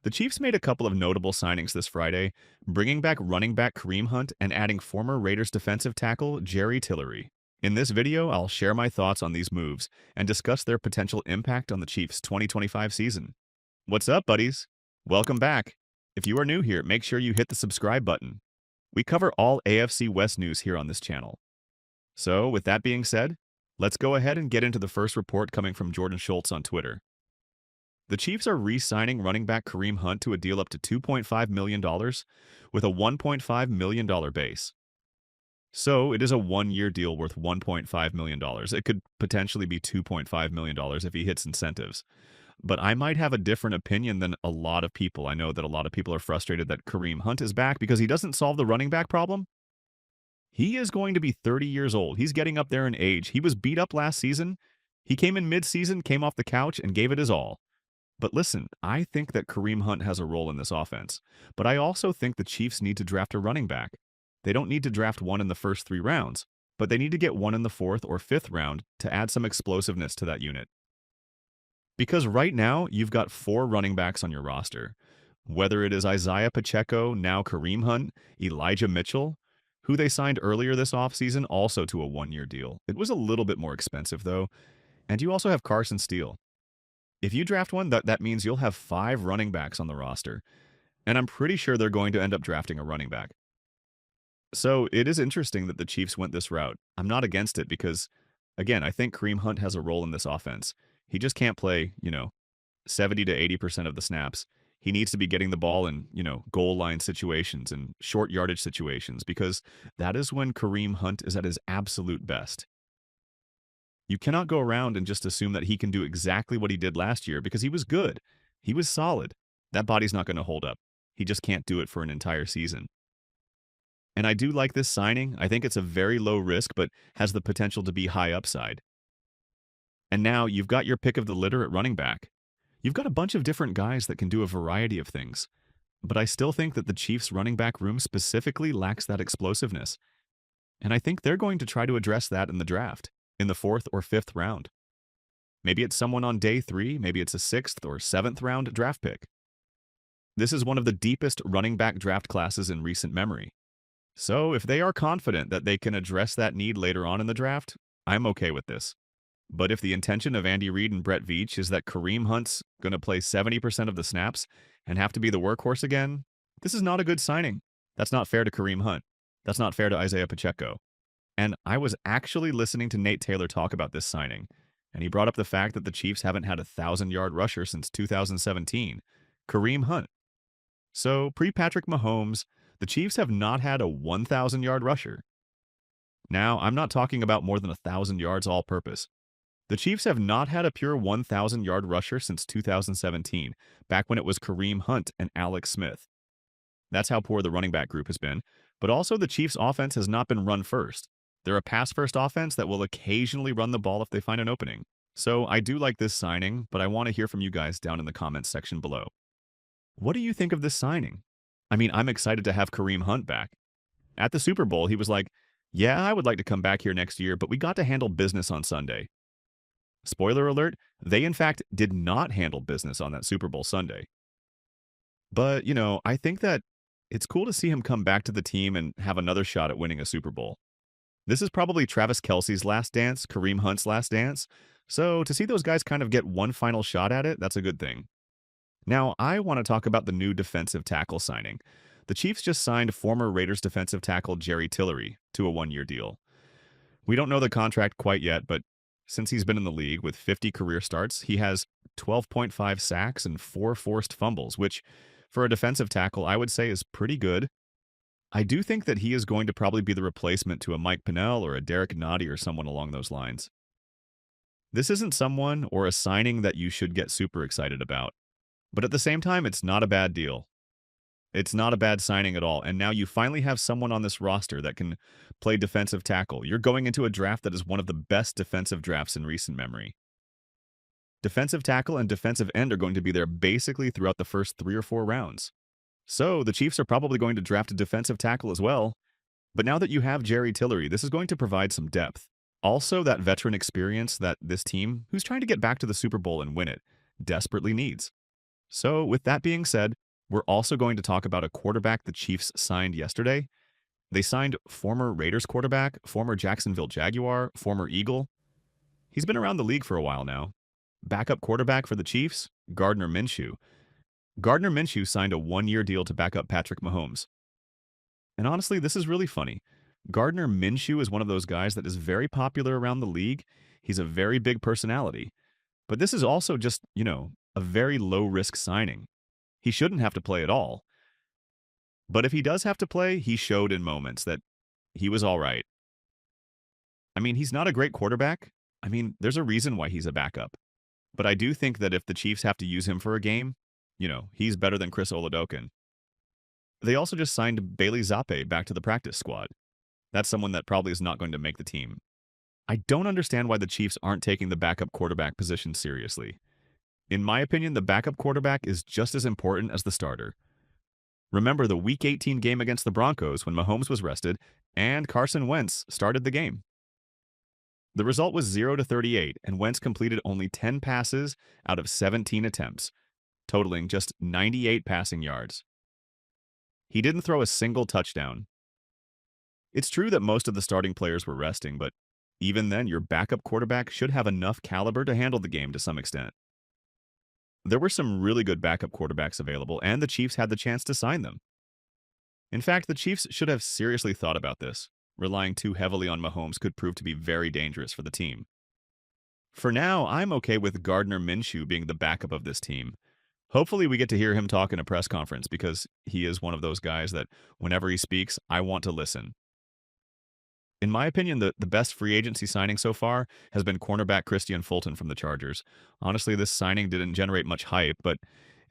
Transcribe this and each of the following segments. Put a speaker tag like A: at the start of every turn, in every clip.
A: The Chiefs made a couple of notable signings this Friday, bringing back running back Kareem Hunt and adding former Raiders defensive tackle Jerry Tillery. In this video, I'll share my thoughts on these moves and discuss their potential impact on the Chiefs' 2025 season. What's up, buddies? Welcome back. If you are new here, make sure you hit the subscribe button. We cover all AFC West news here on this channel. So, with that being said, let's go ahead and get into the first report coming from Jordan Schultz on Twitter. The Chiefs are re-signing running back Kareem Hunt to a deal up to $2.5 million with a $1.5 million base. So it is a one-year deal worth $1.5 million. It could potentially be $2.5 million if he hits incentives. But I might have a different opinion than a lot of people. I know that a lot of people are frustrated that Kareem Hunt is back because he doesn't solve the running back problem. He is going to be 30 years old. He's getting up there in age. He was beat up last season. He came in mid-season, came off the couch, and gave it his all. But listen, I think that Kareem Hunt has a role in this offense, but I also think the Chiefs need to draft a running back. They don't need to draft one in the first 3 rounds, but they need to get one in the 4th or 5th round to add some explosiveness to that unit. Because right now, you've got 4 running backs on your roster. Whether it is Isaiah Pacheco, now Kareem Hunt, Elijah Mitchell, who they signed earlier this offseason, also to a 1-year deal. It was a little bit more expensive, though. And you also have Carson Steele. If you draft one, that means you'll have 5 running backs on the roster. And I'm pretty sure they're going to end up drafting a running back. So it is interesting that the Chiefs went this route. I'm not against it because, again, I think Kareem Hunt has a role in this offense. He just can't play, 70 to 80% of the snaps. He needs to be getting the ball in, goal line situations and short yardage situations because that is when Kareem Hunt is at his absolute best. You cannot go around and just assume that he can do exactly what he did last year because he was good. He was solid. That body's not going to hold up. He just can't do it for an entire season. And I do like this signing. I think it's a very low risk, but has the potential to be high upside. And now you've got your pick of the litter at running back. You've got a bunch of different guys that can do a variety of things. But I still think that the Chiefs' running back room specifically lacks that explosiveness. And I think they're going to try to address that in the draft, in the 4th or 5th round. Maybe it's someone on day 3, maybe it's a 6th or 7th round draft pick. This is one of the deepest running back draft classes in recent memory. So if they are confident that they can address that need later on in the draft, I'm okay with this. But if the intention of Andy Reid and Brett Veach is that Kareem Hunt's going to play 70% of the snaps and have to be the workhorse again, this is not a good signing. That's not fair to Kareem Hunt. That's not fair to Isaiah Pacheco. And I was actually listening to Nate Taylor talk about this signing, and he brought up the fact that the Chiefs haven't had a 1,000-yard rusher since 2017, Kareem Hunt. So, pre-Patrick Mahomes, the Chiefs have not had a 1,000-yard rusher. Now, I'm not talking about more than 1,000 yards all-purpose. The Chiefs have not had a pure 1,000-yard rusher since 2017, back when it was Kareem Hunt and Alex Smith. That's how poor the running back group has been, but also the Chiefs' offense has not been run-first. They're a pass-first offense that will occasionally run the ball if they find an opening. So I do like this signing, but I want to hear from you guys down in the comments section below. What do you think of this signing? I mean, I'm excited to have Kareem Hunt back. At the Super Bowl, he was like, yeah, I would like to come back here next year, but we got to handle business on Sunday. Spoiler alert, they in fact did not handle business on that Super Bowl Sunday. But, I think that it's cool to see him come back to the team and have another shot at winning a Super Bowl. This is probably Travis Kelce's last dance, Kareem Hunt's last dance, so to see those guys kind of get one final shot at it, that's a good thing. Now, I want to talk about the new defensive tackle signing. The Chiefs just signed former Raiders defensive tackle Jerry Tillery to a 1-year deal. We don't know the contract quite yet, but since he's been in the league with 50 career starts, he has 12.5 sacks and 4 forced fumbles, which, for a defensive tackle, I would say is pretty good. I do think that he is going to probably be the replacement to a Mike Pennell or a Derek Nottie or someone along those lines. This isn't someone or a signing that you should get super excited about. But at the same time, it's not a bad deal. It's not a bad signing at all, and now you finally have someone on this roster that can play defensive tackle. You're going into a draft that is one of the best defensive drafts in recent memory. Defensive tackle and defensive end are going to be there basically throughout the first 3 or 4 rounds. So the Chiefs are probably going to draft a defensive tackle as well. But now that you have Jerry Tillery, this is going to provide some depth. Also, that veteran experience that this team, who's trying to get back to the Super Bowl and win it, desperately needs. So, with that being said, we're also going to talk about a quarterback the Chiefs signed yesterday. They signed former Raiders quarterback, former Jacksonville Jaguar, former Eagle. He's been around the league for a while now. Backup quarterback for the Chiefs, Gardner Minshew. Gardner Minshew signed a one-year deal to back up Patrick Mahomes. And honestly, this is really funny. Gardner Minshew is one of those guys that is very popular around the league. He's a very big personality. But this is also just, a very low-risk signing. He shouldn't have to play at all. But if he does have to play, he showed in moments that he was all right. I mean, he's not a great quarterback. I mean, there's a reason why he's a backup. But I do think that if the Chiefs have to use him for a game, he's better than Chris Oladokun. They also just signed Bailey Zappe back to the practice squad. That's someone that probably is not going to make the team. I don't understand why the Chiefs aren't taking the backup quarterback position seriously. In my opinion, the backup quarterback is just as important as the starter. Remember the Week 18 game against the Broncos when Mahomes was rested and Carson Wentz started the game. The result was 0-38, and Wentz completed only 10 passes out of 17 attempts, totaling just 98 passing yards. He didn't throw a single touchdown. It's true that most of the starting players were resting, but even then, your backup quarterback should have enough caliber to handle the game to some extent. There were some really good backup quarterbacks available, and the Chiefs had the chance to sign them. In fact, the Chiefs should have seriously thought about this. Relying too heavily on Mahomes could prove to be very dangerous for the team. For now, I'm okay with Gardner Minshew being the backup of this team. Hopefully, we get to hear him talk in a press conference because he is one of those guys that whenever he speaks, I want to listen. In my opinion, the best free agency signing so far has been cornerback Kristian Fulton from the Chargers. Honestly, this signing didn't generate much hype, but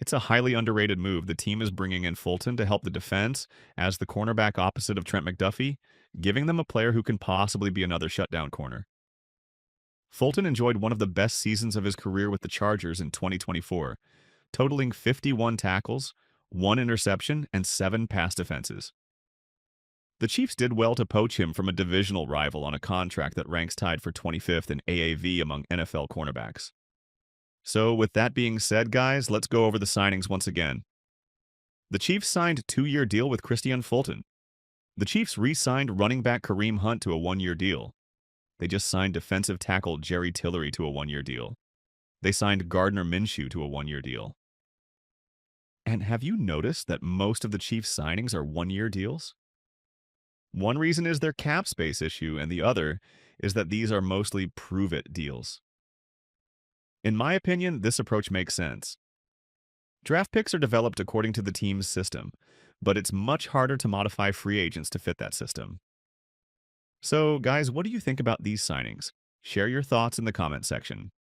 A: it's a highly underrated move. The team is bringing in Fulton to help the defense as the cornerback opposite of Trent McDuffie, giving them a player who can possibly be another shutdown corner. Fulton enjoyed one of the best seasons of his career with the Chargers in 2024, totaling 51 tackles, 1 interception, and 7 pass defenses. The Chiefs did well to poach him from a divisional rival on a contract that ranks tied for 25th in AAV among NFL cornerbacks. So with that being said, guys, let's go over the signings once again. The Chiefs signed a 2-year deal with Kristian Fulton. The Chiefs re-signed running back Kareem Hunt to a 1-year deal. They just signed defensive tackle Jerry Tillery to a 1-year deal. They signed Gardner Minshew to a 1-year deal. And have you noticed that most of the Chiefs' signings are 1-year deals? One reason is their cap space issue, and the other is that these are mostly prove-it deals. In my opinion, this approach makes sense. Draft picks are developed according to the team's system, but it's much harder to modify free agents to fit that system. So, guys, what do you think about these signings? Share your thoughts in the comment section.